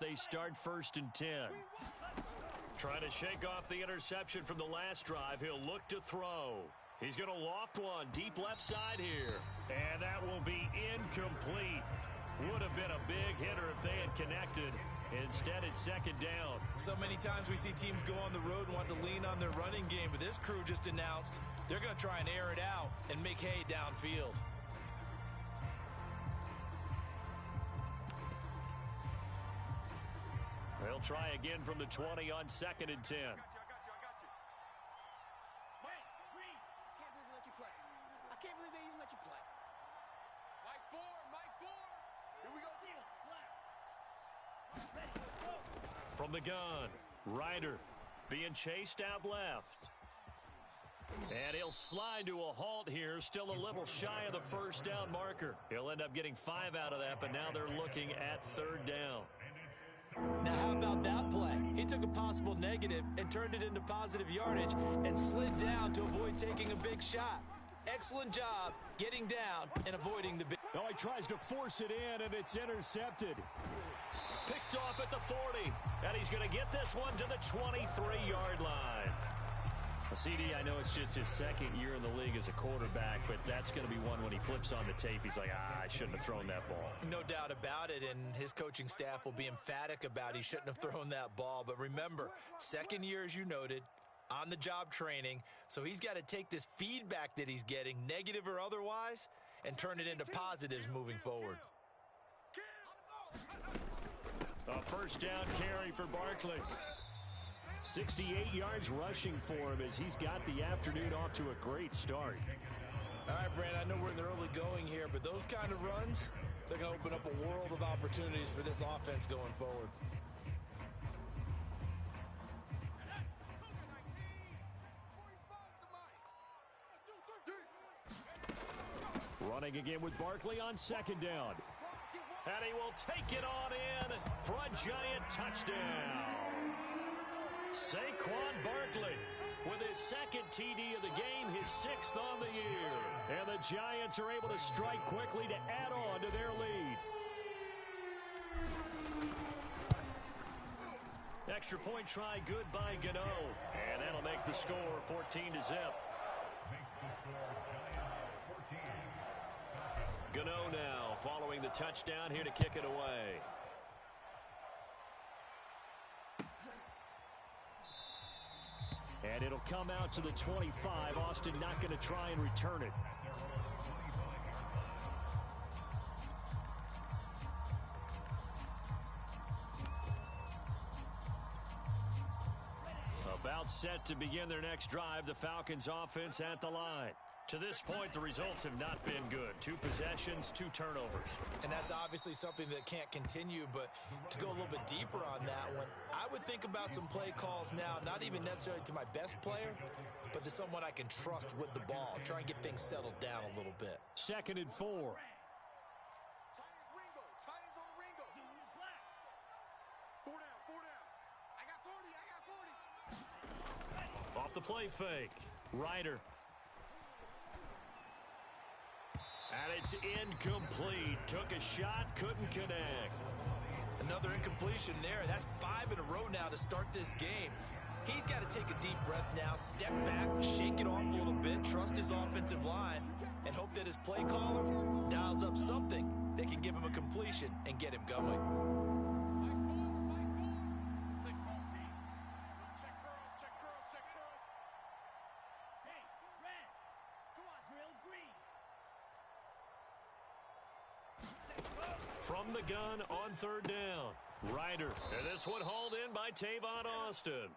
they start 1st and 10. Trying to shake off the interception from the last drive. He'll look to throw. He's going to loft one deep left side here. And that will be incomplete. Would have been a big hitter if they had connected. Instead, it's 2nd down. So many times we see teams go on the road and want to lean on their running game, but this crew just announced they're going to try and air it out and make hay downfield. They'll try again from the 20 on 2nd and 10. I got you. Mike, Green. I can't believe they let you play. I can't believe they even let you play. Mike 4. Here we go. From the gun, Ryder being chased out left. And he'll slide to a halt here, still a little shy of the 1st down marker. He'll end up getting 5 out of that, but now they're looking at 3rd down. Now, how about that play? He took a possible negative and turned it into positive yardage and slid down to avoid taking a big shot. Excellent job getting down and avoiding the big. Oh, he tries to force it in, and it's intercepted. Picked off at the 40, and he's going to get this one to the 23-yard line. CD, I know it's just his 2nd year in the league as a quarterback, but that's going to be one when he flips on the tape. He's like, I shouldn't have thrown that ball. No doubt about it, and his coaching staff will be emphatic about he shouldn't have thrown that ball. But remember, 2nd year, as you noted, on-the-job training, so he's got to take this feedback that he's getting, negative or otherwise, and turn it into positives moving forward. A 1st down carry for Barkley. 68 yards rushing for him as he's got the afternoon off to a great start. All right, Brand, I know we're in the early going here, but those kind of runs, they're going to open up a world of opportunities for this offense going forward. Running again with Barkley on 2nd down. And he will take it on in for a giant touchdown. Saquon Barkley with his 2nd TD of the game, his 6th on the year. And the Giants are able to strike quickly to add on to their lead. Extra point try good by Gano. And that'll make the score 14-0. Gano now following the touchdown here to kick it away. And it'll come out to the 25. Austin not going to try and return it. About set to begin their next drive, the Falcons offense at the line. To this point, the results have not been good. 2 possessions, 2 turnovers. And that's obviously something that can't continue, but to go a little bit deeper on that one, I would think about some play calls now, not even necessarily to my best player, but to someone I can trust with the ball. Try and get things settled down a little bit. 2nd and 4. Tiny's on Ringo. 4 down. I got 40. Off the play fake. Ryder. And it's incomplete. Took a shot, couldn't connect. Another incompletion there. That's 5 in a row now to start this game. He's got to take a deep breath now, step back, shake it off a little bit, trust his offensive line, and hope that his play caller dials up something that can give him a completion and get him going. From the gun on 3rd down. Ryder. And this one hauled in by Tavon Austin.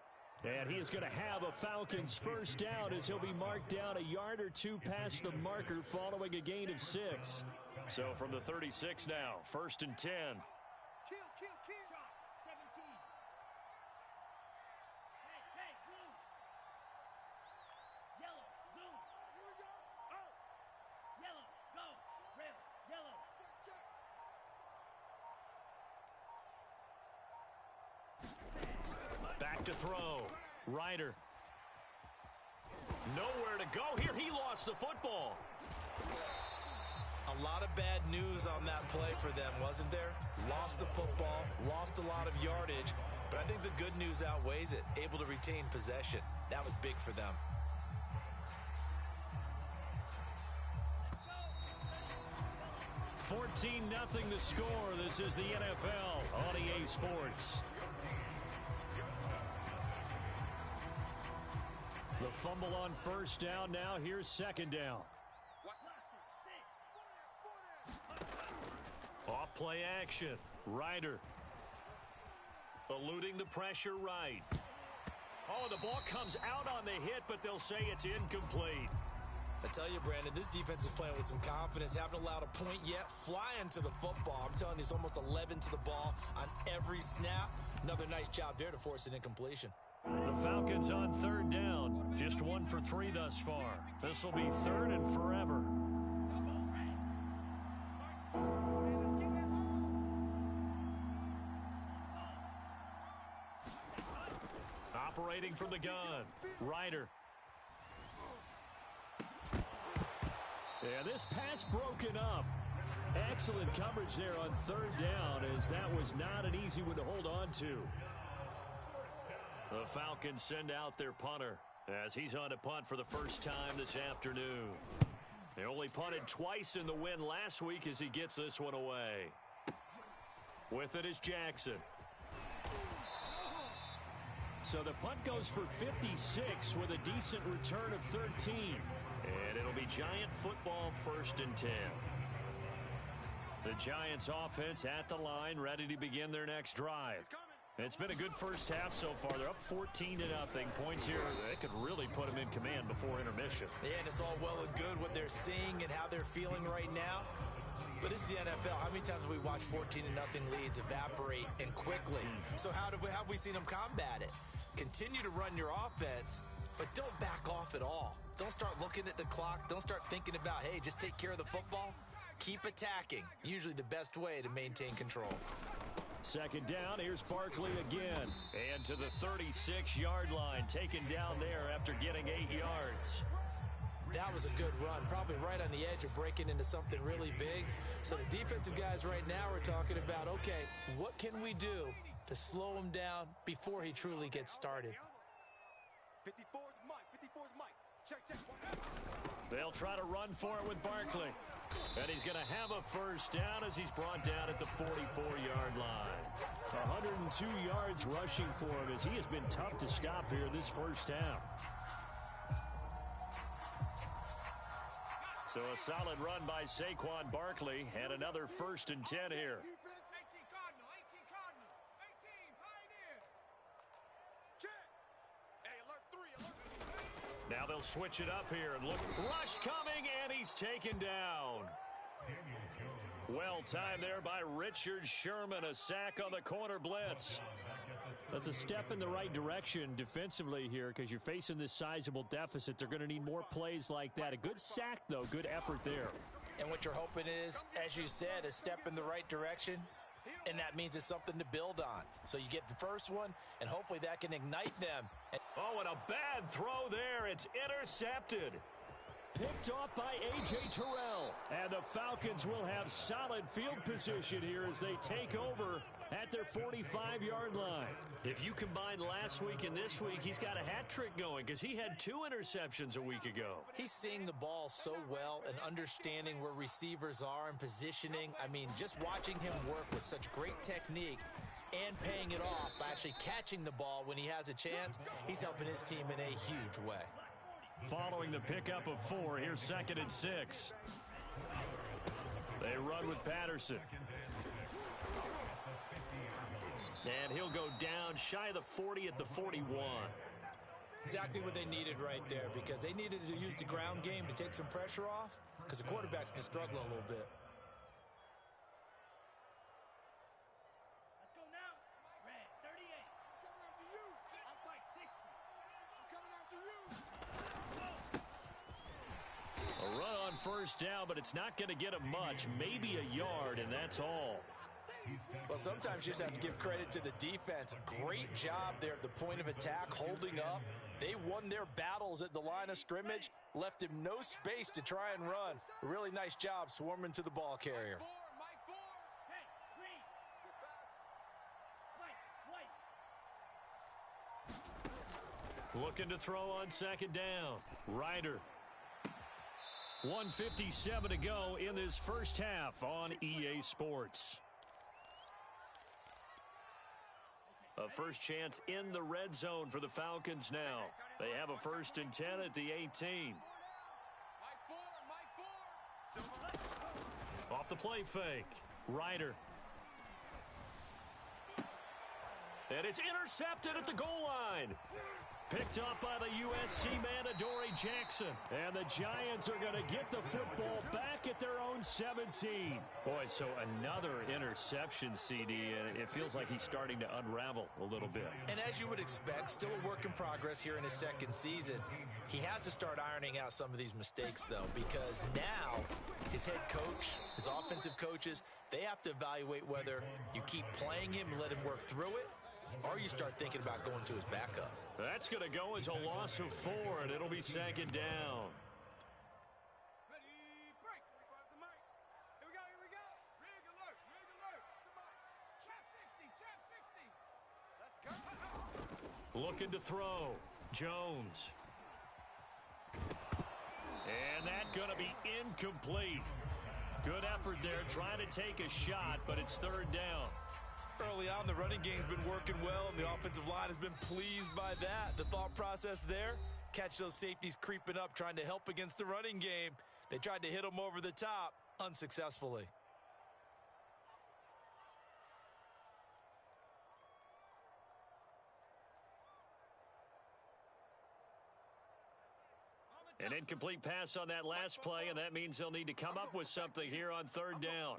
And he is going to have a Falcons 1st down as he'll be marked down a yard or 2 past the marker following a gain of 6. So from the 36 now, 1st and 10. Kill. 17. Hey, blue. Yellow, zoom. Here we go. Oh. Yellow, go. Red, yellow. Check. Back to throw. Ryder. Nowhere to go here. He lost the football. A lot of bad news on that play for them, wasn't there? Lost the football, lost a lot of yardage, but I think the good news outweighs it. Able to retain possession. That was big for them. $14-0 the score. This is the NFL on EA Sports. The fumble on first down. Now here's second down. Off play action. Ryder. Eluding the pressure right. Oh, the ball comes out on the hit, but they'll say it's incomplete. I tell you, Brandon, this defense is playing with some confidence. Haven't allowed a point yet. Flying to the football. I'm telling you, it's almost 11 to the ball on every snap. Another nice job there to force an incompletion. The Falcons on third down. Just 1 for 3 thus far. This will be third and forever. Operating from the gun. Ryder. Yeah, this pass broken up. Excellent coverage there on third down, as that was not an easy one to hold on to. The Falcons send out their punter as he's on to punt for the first time this afternoon. They only punted twice in the win last week as he gets this one away. With it is Jackson. So the punt goes for 56 with a decent return of 13. And it'll be Giant football, 1st and 10. The Giants offense at the line, ready to begin their next drive. It's been a good first half so far. They're up 14-0. Points here, they could really put them in command before intermission. Yeah, and it's all well and good what they're seeing and how they're feeling right now. But this is the NFL. How many times have we watched 14-0 leads evaporate and quickly? So how have we seen them combat it? Continue to run your offense, but don't back off at all. Don't start looking at the clock. Don't start thinking about, hey, just take care of the football. Keep attacking. Usually the best way to maintain control. Second down, here's Barkley again. And to the 36-yard line, taken down there after getting 8 yards. That was a good run, probably right on the edge of breaking into something really big. So the defensive guys right now are talking about, okay, what can we do to slow him down before he truly gets started? 54's Mike. 54's Mike. Check. They'll try to run for it with Barkley. And he's going to have a first down as he's brought down at the 44-yard line. 102 yards rushing for him as he has been tough to stop here this first half. So a solid run by Saquon Barkley and another 1st and 10 here. 18 Cardinal. 18 Cardinal. 18 Pioneer. Check. Hey, alert 3. Now they'll switch it up here and look. Rush coming, and he's taken down. Well timed there by Richard Sherman. A sack on the corner blitz. That's a step in the right direction defensively here because you're facing this sizable deficit. They're going to need more plays like that. A good sack, though. Good effort there. And what you're hoping is, as you said, a step in the right direction. And that means it's something to build on. So you get the first one, and hopefully that can ignite them. Oh, and a bad throw there. It's intercepted. Picked off by A.J. Terrell. And the Falcons will have solid field position here as they take over at their 45-yard line. If you combine last week and this week, he's got a hat trick going because he had 2 interceptions a week ago. He's seeing the ball so well and understanding where receivers are and positioning. I mean, just watching him work with such great technique and paying it off by actually catching the ball when he has a chance, he's helping his team in a huge way. Following the pickup of 4, here's 2nd and 6. They run with Patterson. And he'll go down shy of the 40 at the 41. Exactly what they needed right there because they needed to use the ground game to take some pressure off because the quarterback's been struggling a little bit. Let's go now. Red 38. Coming after you. Spike 60. I'm coming after you. A run on first down, but it's not going to get him much. Maybe a yard, and that's all. Well, sometimes you just have to give credit to the defense. Great job there at the point of attack, holding up. They won their battles at the line of scrimmage, left him no space to try and run. A really nice job swarming to the ball carrier. Hey, green. White. Looking to throw on second down. Ryder. 1:57 to go in this first half on EA Sports. A first chance in the red zone for the Falcons now. They have a 1st and 10 at the 18. Off the play fake. Ryder. And it's intercepted at the goal line. Picked up by the USC man, Adoree Jackson. And the Giants are going to get the football back at their own 17. Boy, so another interception, CD, and it feels like he's starting to unravel a little bit. And as you would expect, still a work in progress here in his second season. He has to start ironing out some of these mistakes, though, because now his head coach, his offensive coaches, they have to evaluate whether you keep playing him and let him work through it, or you start thinking about going to his backup. That's going to go as a loss of 4, and it'll be second down. Ready, break. Here we go. Rig alert. Trap 60. Let's go. Looking to throw. Jones. And that's going to be incomplete. Good effort there, trying to take a shot, but it's 3rd down. Early on, the running game's been working well, and the offensive line has been pleased by that. The thought process there, catch those safeties creeping up, trying to help against the running game. They tried to hit them over the top, unsuccessfully. An incomplete pass on that last play, and that means they'll need to come up with something here on 3rd down.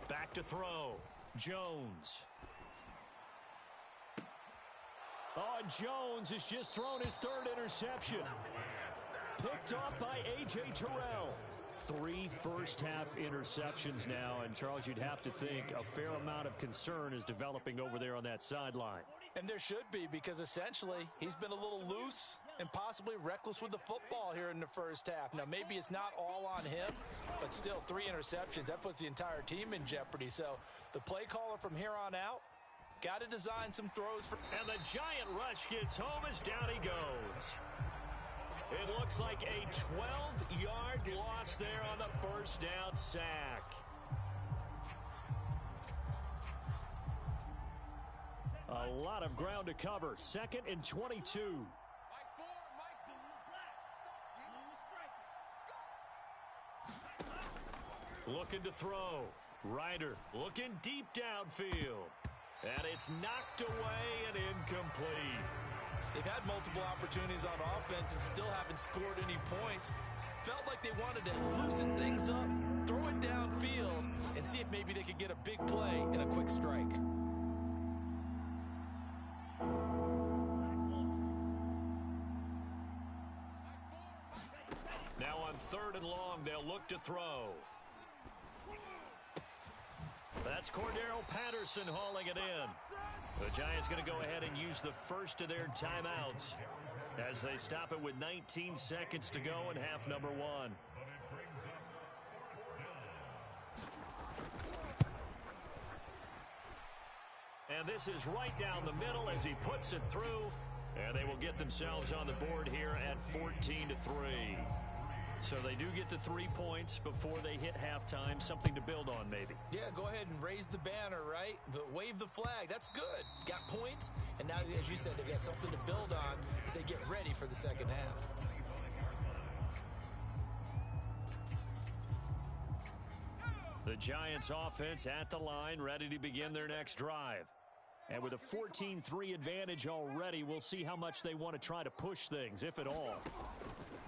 Back to throw. Jones. Oh, Jones has just thrown his 3rd interception. Picked off by A.J. Terrell. 3 first-half interceptions now, and Charles, you'd have to think a fair amount of concern is developing over there on that sideline. And there should be, because essentially he's been a little loose and possibly reckless with the football here in the first half. Now, maybe it's not all on him, but still 3 interceptions. That puts the entire team in jeopardy. So the play caller from here on out got to design some throws for. And the giant rush gets home as down he goes. It looks like a 12-yard loss there on the 1st down sack. A lot of ground to cover. 2nd and 22. Looking to throw. Ryder looking deep downfield. And it's knocked away and incomplete. They've had multiple opportunities on offense and still haven't scored any points. Felt like they wanted to loosen things up, throw it downfield, and see if maybe they could get a big play and a quick strike. Now on 3rd and long, they'll look to throw. That's Cordero Patterson hauling it in. The Giants going to go ahead and use the first of their timeouts as they stop it with 19 seconds to go in half number 1. And this is right down the middle as he puts it through. And they will get themselves on the board here at 14-3. So they do get the 3 points before they hit halftime. Something to build on, maybe. Yeah, go ahead and raise the banner, right? Wave the flag. That's good. Got points. And now, as you said, they've got something to build on as they get ready for the second half. The Giants offense at the line, ready to begin their next drive. And with a 14-3 advantage already, we'll see how much they want to try to push things, if at all.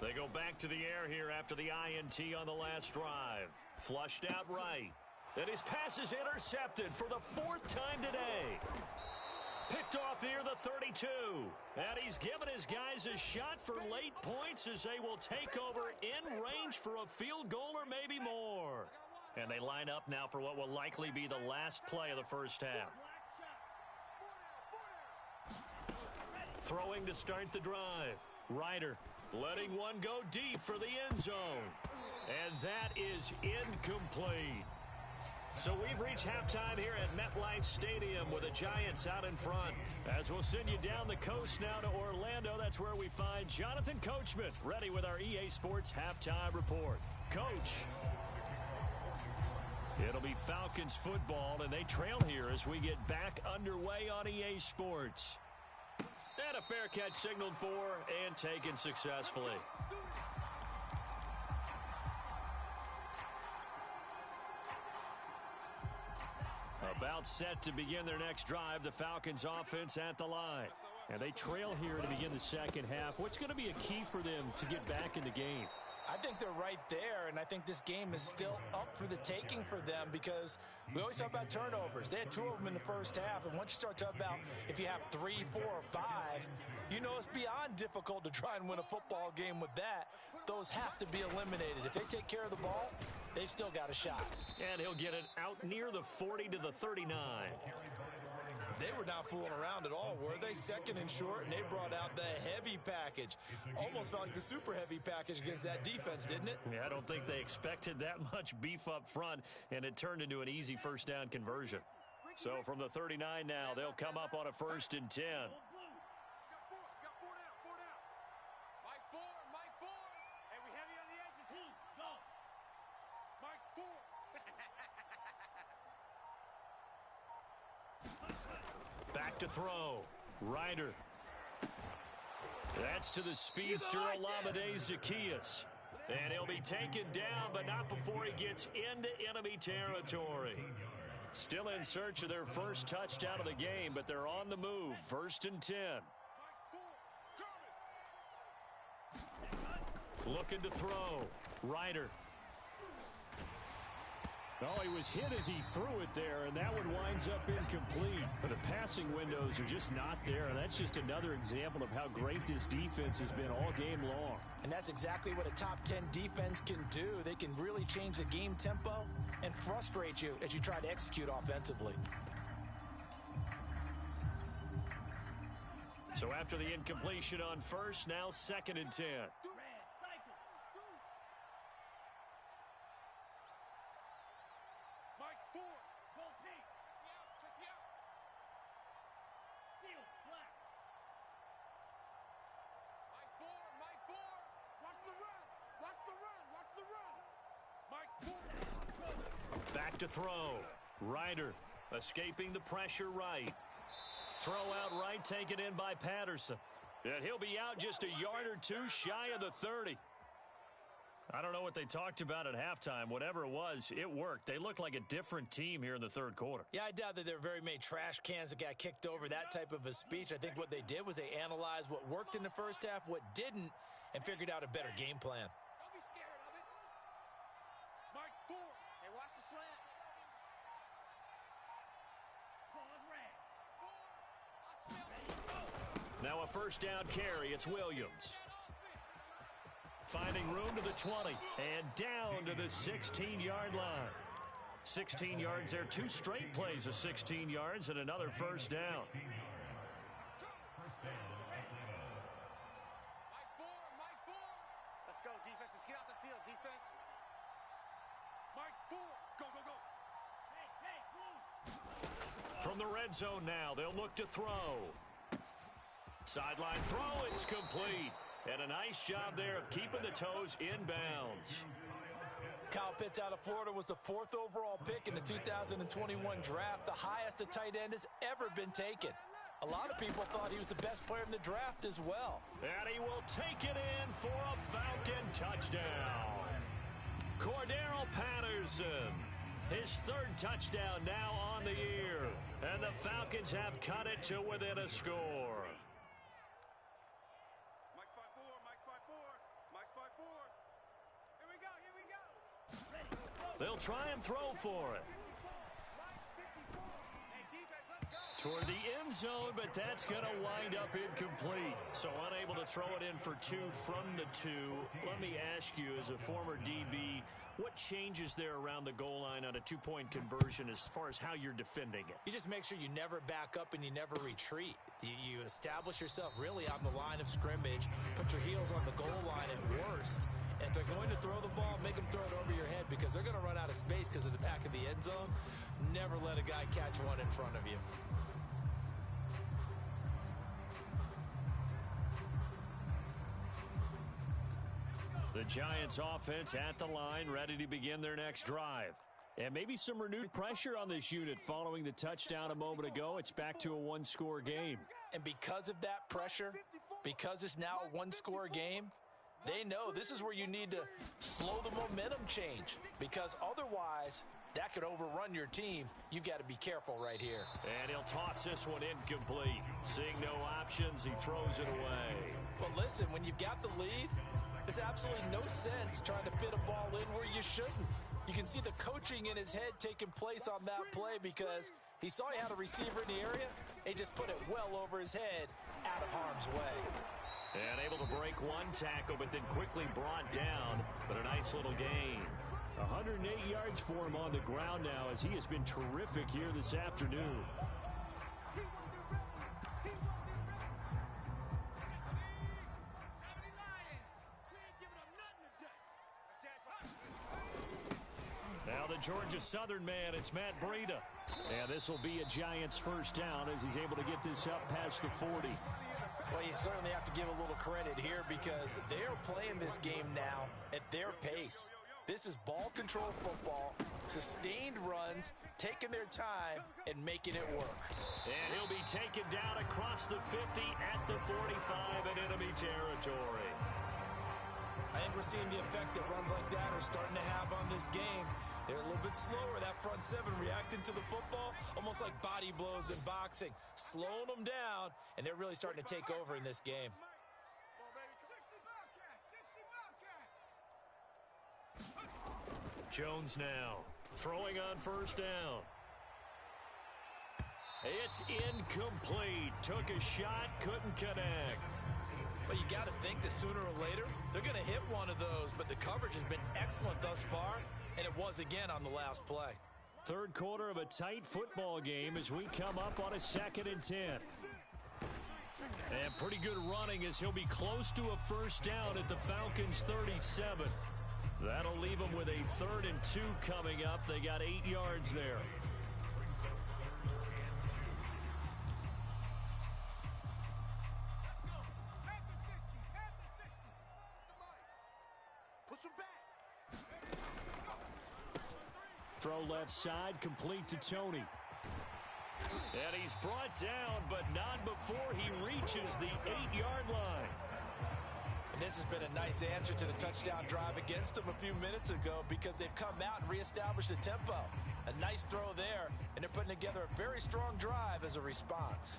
They go back to the air here after the INT on the last drive. Flushed out right. And his pass is intercepted for the 4th time today. Picked off near the 32. And he's given his guys a shot for late points as they will take over in range for a field goal or maybe more. And they line up now for what will likely be the last play of the first half. Throwing to start the drive. Ryder letting one go deep for the end zone. And that is incomplete. So we've reached halftime here at MetLife Stadium with the Giants out in front. As we'll send you down the coast now to Orlando, that's where we find Jonathan Coachman ready with our EA Sports Halftime Report. Coach. It'll be Falcons football, and they trail here as we get back underway on EA Sports. And a fair catch signaled for and taken successfully. About set to begin their next drive, the Falcons offense at the line. And they trail here to begin the second half. What's going to be a key for them to get back in the game? I think they're right there, and I think this game is still up for the taking for them because we always talk about turnovers. They had 2 of them in the first half, and once you start talking about if you have 3, 4, or 5, you know it's beyond difficult to try and win a football game with that. Those have to be eliminated. If they take care of the ball, they've still got a shot. And he'll get it out near the 40 to the 39. They were not fooling around at all, were they? Second and short, and they brought out the heavy package. Almost felt like the super heavy package against that defense, didn't it? Yeah, I don't think they expected that much beef up front, and it turned into an easy first down conversion. So from the 39 now, they'll come up on a 1st and 10. Back to throw. Ryder. That's to the speedster Olamide Zaccheaus. And he'll be taken down, but not before he gets into enemy territory. Still in search of their first touchdown of the game, but they're on the move. 1st and 10. Looking to throw. Ryder. Oh, he was hit as he threw it there, and that one winds up incomplete. But the passing windows are just not there, and that's just another example of how great this defense has been all game long. And that's exactly what a top 10 defense can do. They can really change the game tempo and frustrate you as you try to execute offensively. So after the incompletion on 1st, now 2nd and 10. Back to throw. Ryder escaping the pressure right. Throw out right, taken in by Patterson. And he'll be out just a yard or 2 shy of the 30. I don't know what they talked about at halftime. Whatever it was, it worked. They looked like a different team here in the 3rd quarter. Yeah, I doubt that there were very many trash cans that got kicked over, that type of a speech. I think what they did was they analyzed what worked in the first half, what didn't, and figured out a better game plan. Don't be scared of it. Mike Ford. Hey, watch the slant. Now a 1st down carry. It's Williams. Finding room to the 20 and down to the 16-yard line. 16 yards there. 2 straight plays of 16 yards and another 1st down. Mike Ford. Let's go, defense. Let's get out the field, defense. Mike Ford. Go, go, go. Hey, From the red zone now, they'll look to throw. Sideline throw, it's complete. And a nice job there of keeping the toes inbounds. Kyle Pitts out of Florida was the 4th overall pick in the 2021 draft, the highest a tight end has ever been taken. A lot of people thought he was the best player in the draft as well. And he will take it in for a Falcon touchdown. Cordero Patterson, his 3rd touchdown now on the year. And the Falcons have cut it to within a score. They'll try and throw for it. Toward the end zone, but that's going to wind up incomplete. So unable to throw it in for 2 from the 2. Let me ask you, as a former DB, what changes there around the goal line on a 2-point conversion as far as how you're defending it? You just make sure you never back up and you never retreat. You establish yourself really on the line of scrimmage, put your heels on the goal line at worst. And if they're going to throw the ball, make them throw it over your head because they're going to run out of space because of the back of the end zone. Never let a guy catch one in front of you. The Giants offense at the line, ready to begin their next drive. And maybe some renewed pressure on this unit following the touchdown a moment ago. It's back to a one-score game. And because of that pressure, because it's now a one-score game, they know this is where you need to slow the momentum change because otherwise that could overrun your team. You've got to be careful right here. And he'll toss this one incomplete. Seeing no options, he throws it away. Well, listen, when you've got the lead, there's absolutely no sense trying to fit a ball in where you shouldn't. You can see the coaching in his head taking place on that play because he saw he had a receiver in the area. He just put it well over his head out of harm's way. And able to break one tackle, but then quickly brought down. But a nice little gain. 108 yards for him on the ground now as he has been terrific here this afternoon. Now the Georgia Southern man, it's Matt Breida. And this will be a Giants first down as he's able to get this up past the 40. Well, you certainly have to give a little credit here because they are playing this game now at their pace. This is ball control football, sustained runs, taking their time, and making it work. And he'll be taken down across the 50 at the 45 in enemy territory. I think we're seeing the effect that runs like that are starting to have on this game. They're a little bit slower, that front seven reacting to the football, almost like body blows in boxing, slowing them down, and they're really starting to take over in this game. Jones now, throwing on first down. It's incomplete. Took a shot, couldn't connect. Well, you got to think that sooner or later, they're going to hit one of those, but the coverage has been excellent thus far, and it was again on the last play. Third quarter of a tight football game as we come up on a 2nd and 10. And pretty good running as he'll be close to a first down at the Falcons' 37. That'll leave them with a 3rd and 2 coming up. They got 8 yards there. Throw left side, complete to Tony. And he's brought down, but not before he reaches the 8-yard line. And this has been a nice answer to the touchdown drive against them a few minutes ago because they've come out and reestablished the tempo. A nice throw there, and they're putting together a very strong drive as a response.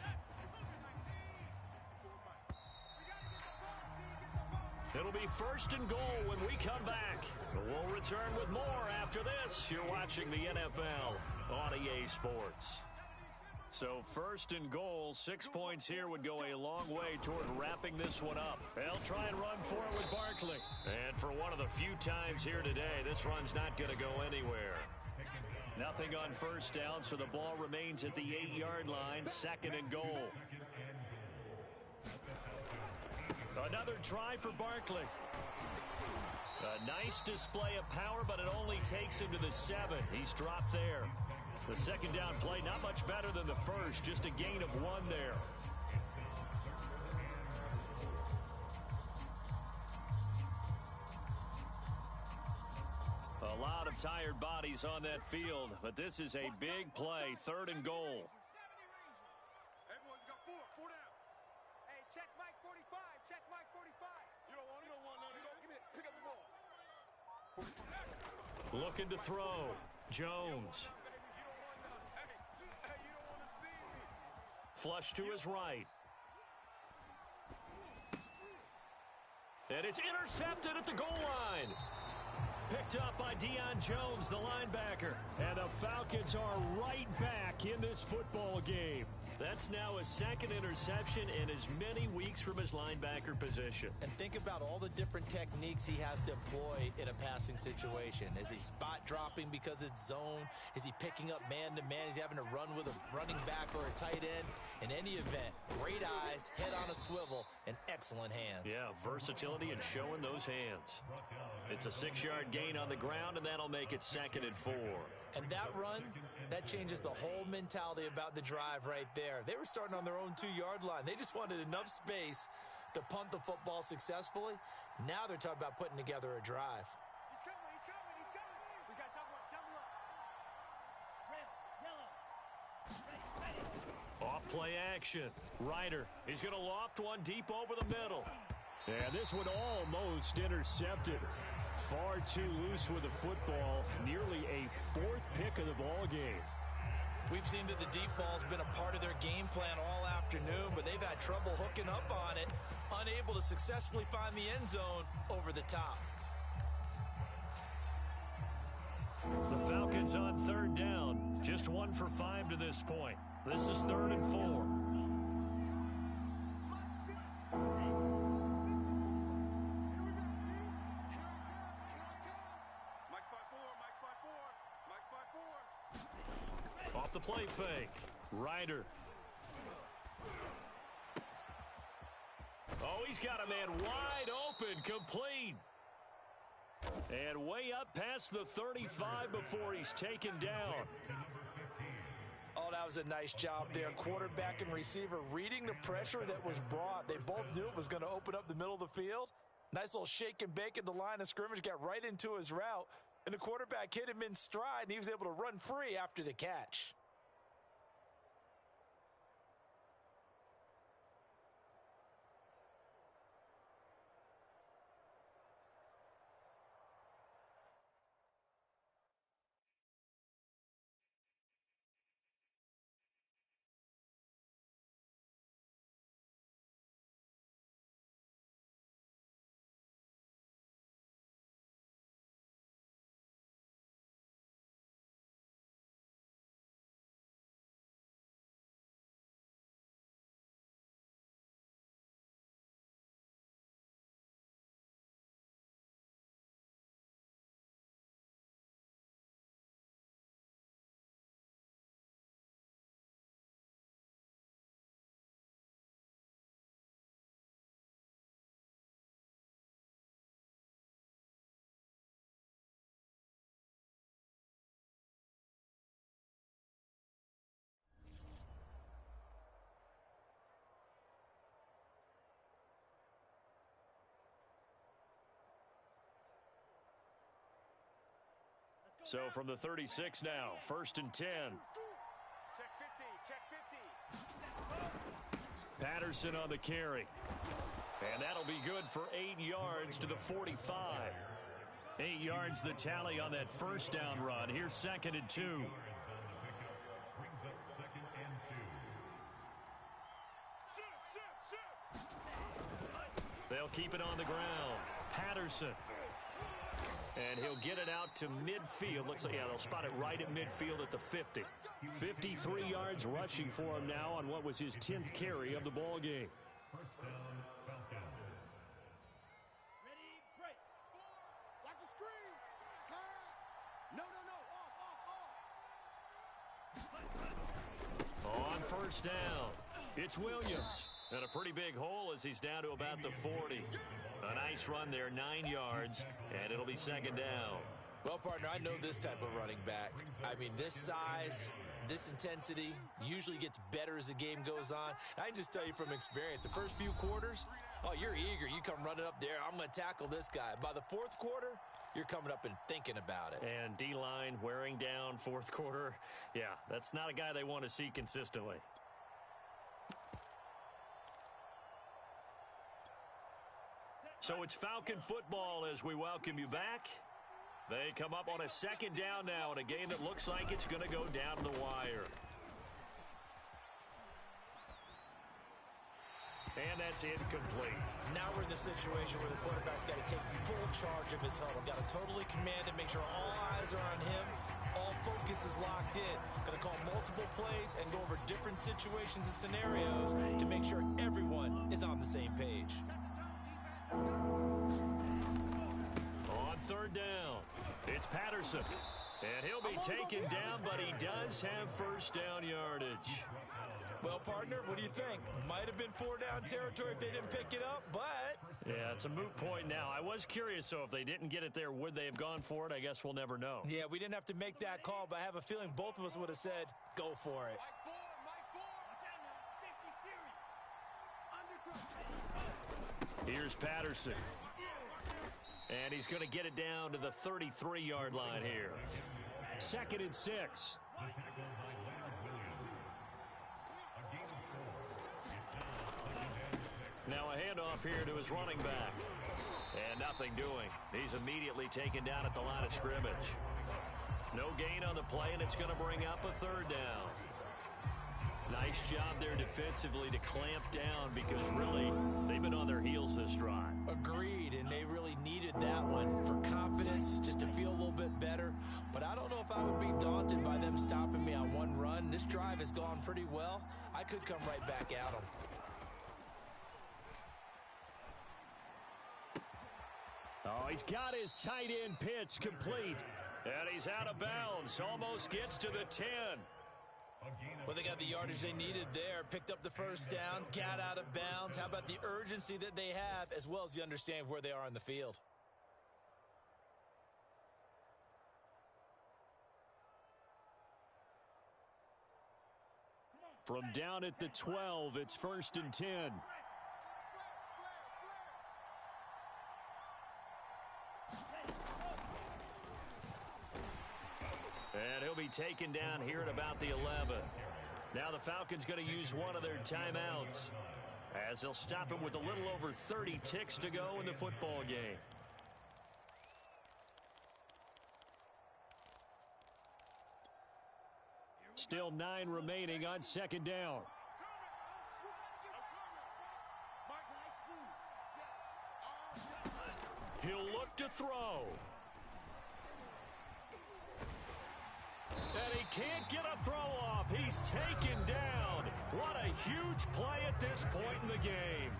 It'll be 1st and goal when we come back. We'll return with more after this. You're watching the NFL on EA Sports. So 1st and goal, 6 points here would go a long way toward wrapping this one up. They'll try and run for it with Barkley. And for one of the few times here today, this run's not going to go anywhere. Nothing on first down, so the ball remains at the 8-yard line, 2nd and goal. Another try for Barkley. A nice display of power, but it only takes him to the 7. He's dropped there. The 2nd down play, not much better than the first, just a gain of 1 there. A lot of tired bodies on that field, but this is a big play, 3rd and goal. Looking to throw. Jones. Flush to his right. And it's intercepted at the goal line. picked up by Deion Jones, the linebacker. And the Falcons are right back in this football game. That's now his second interception in as many weeks from his linebacker position. And think about all the different techniques he has to employ in a passing situation. Is he spot dropping because it's zone? Is he picking up man-to-man? Is he having to run with a running back or a tight end? In any event, great eyes, head on a swivel, and excellent hands. Yeah, versatility and showing those hands. It's a 6-yard gain on the ground, and that'll make it 2nd and 4. And that run, that changes the whole mentality about the drive right there. They were starting on their own 2-yard line. They just wanted enough space to punt the football successfully. Now they're talking about putting together a drive. He's coming. We got double up. Red, yellow. Ready. Off play action. Ryder, he's going to loft one deep over the middle. And this one almost intercepted. Far too loose with the football. Nearly a 4th pick of the ball game. We've seen that the deep ball's been a part of their game plan all afternoon, but they've had trouble hooking up on it, unable to successfully find the end zone over the top. The Falcons on 3rd down. Just 1 for 5 to this point. This is 3rd and 4. Off the play fake. Ryder. Oh, he's got a man wide open, complete. And way up past the 35 before he's taken down. Oh, that was a nice job there. Quarterback and receiver reading the pressure that was brought. They both knew it was going to open up the middle of the field. Nice little shake and bake at the line of scrimmage, got right into his route. And the quarterback hit him in stride, and he was able to run free after the catch. So from the 36 now, 1st and 10. Check 50. Patterson on the carry. And that'll be good for 8 yards to the 45. 8 yards the tally on that first down run. Here's 2nd and 2. They'll keep it on the ground. Patterson. And he'll get it out to midfield. Looks like, yeah, they'll spot it right at midfield at the 50. 53 yards rushing for him now on what was his 10th carry of the ball game. First down, Falcons. Ready, break. Watch the screen. Pass. No. On first down, it's Williams. And a pretty big hole as he's down to about the 40. A nice run there, 9 yards, and it'll be 2nd down. Well, partner, I know this type of running back. I mean, this size, this intensity usually gets better as the game goes on. I can just tell you from experience, the first few quarters, oh, you're eager. You come running up there. I'm going to tackle this guy. By the 4th quarter, you're coming up and thinking about it. And D-line wearing down 4th quarter. Yeah, that's not a guy they want to see consistently. So it's Falcon football as we welcome you back. They come up on a 2nd down now in a game that looks like it's going to go down the wire. And that's incomplete. Now we're in the situation where the quarterback's got to take full charge of his huddle. Got to totally command it, make sure all eyes are on him. All focus is locked in. Going to call multiple plays and go over different situations and scenarios to make sure everyone is on the same page. On third down, it's Patterson. And he'll be taken down, but he does have first down yardage. Well, partner, what do you think? Might have been 4-down territory if they didn't pick it up, but... Yeah, it's a moot point now. I was curious, so if they didn't get it there, would they have gone for it? I guess we'll never know. Yeah, we didn't have to make that call, but I have a feeling both of us would have said, go for it. Here's Patterson. And he's going to get it down to the 33-yard line here. 2nd and 6. Now a handoff here to his running back. And nothing doing. He's immediately taken down at the line of scrimmage. No gain on the play, and it's going to bring up a 3rd down. Nice job there defensively to clamp down because really they've been on their heels this drive. Agreed, and they really needed that one for confidence, just to feel a little bit better. But I don't know if I would be daunted by them stopping me on one run. This drive has gone pretty well. I could come right back at them. Oh, he's got his tight end pitch complete. And he's out of bounds. Almost gets to the 10. Well, they got the yardage they needed there. Picked up the first down. Got out of bounds. How about the urgency that they have as well as the understanding of where they are in the field? From down at the 12, it's 1st and 10. And he'll be taken down here at about the 11. Now the Falcons going to use one of their timeouts as they'll stop him with a little over 30 ticks to go in the football game. Still 9 remaining on 2nd down. He'll look to throw. And he can't get a throw off. He's taken down. What a huge play at this point in the game.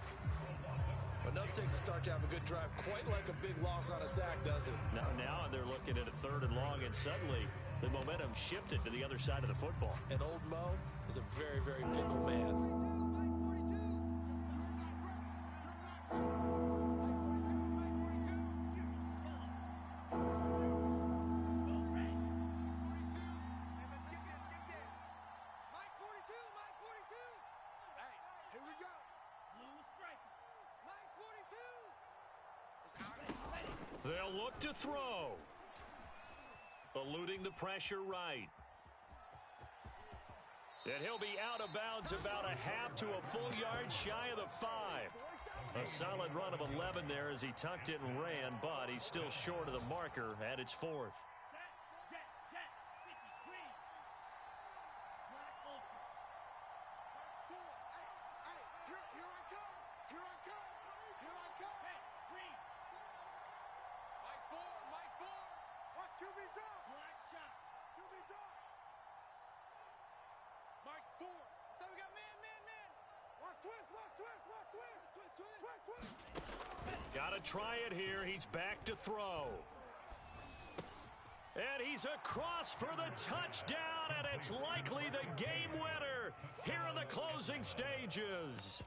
But nothing takes a start to have a good drive, quite like a big loss on a sack, does it? Now they're looking at a 3rd and long, and suddenly the momentum shifted to the other side of the football. And old Mo is a very, very fickle man. They'll look to throw. Eluding the pressure right. And he'll be out of bounds about a half to a full yard shy of the 5. A solid run of 11 there as he tucked it and ran, but he's still short of the marker, and it's 4th. Got to try it here. He's back to throw. And he's across for the touchdown, and it's likely the game winner here in the closing stages.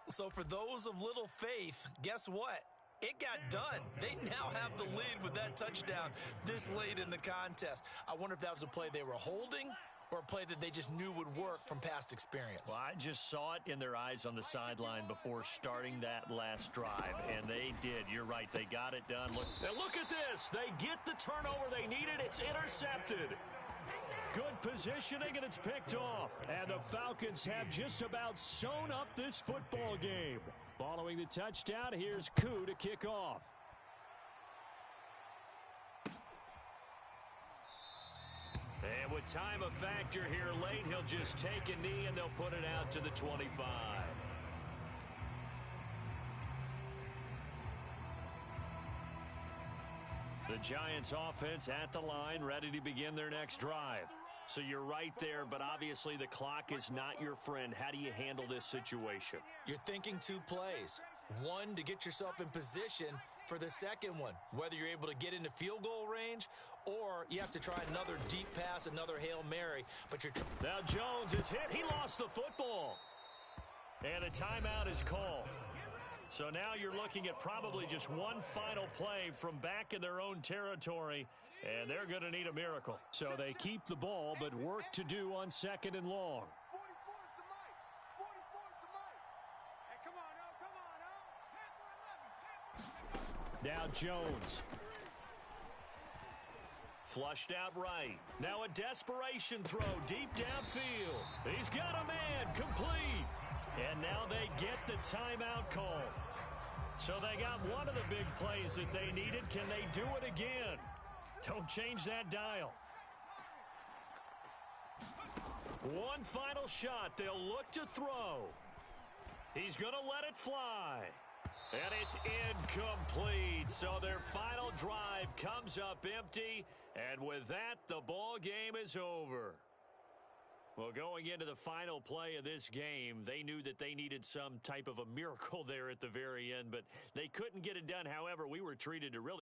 So for those of little faith, guess what? It got done. They now have the lead with that touchdown this late in the contest. I wonder if that was a play they were holding or a play that they just knew would work from past experience. Well, I just saw it in their eyes on the sideline before starting that last drive, and they did. You're right. They got it done. Look at this. They get the turnover they needed. It's intercepted. Good positioning, and it's picked off. And the Falcons have just about sewn up this football game. Following the touchdown, here's Koo to kick off. And with time a factor here late, he'll just take a knee and they'll put it out to the 25. The Giants offense at the line, ready to begin their next drive. So you're right there, but obviously the clock is not your friend. How do you handle this situation? You're thinking 2 plays. One, to get yourself in position for the second one, whether you're able to get into field goal range or you have to try another deep pass, another Hail Mary. But you're now Jones is hit. He lost the football. And a timeout is called. So now you're looking at probably just one final play from back in their own territory, and they're going to need a miracle. So they keep the ball, but work to do on 2nd and long. 44's the mic. 44's the mic. Hey, come on, O. Come on, O. Panther 11. Now Jones. Flushed out right. Now a desperation throw deep downfield. He's got a man complete. And now they get the timeout call. So they got one of the big plays that they needed. Can they do it again? Don't change that dial. One final shot. They'll look to throw. He's going to let it fly. And it's incomplete. So their final drive comes up empty. And with that, the ball game is over. Well, going into the final play of this game, they knew that they needed some type of a miracle there at the very end, but they couldn't get it done. However, we were treated to really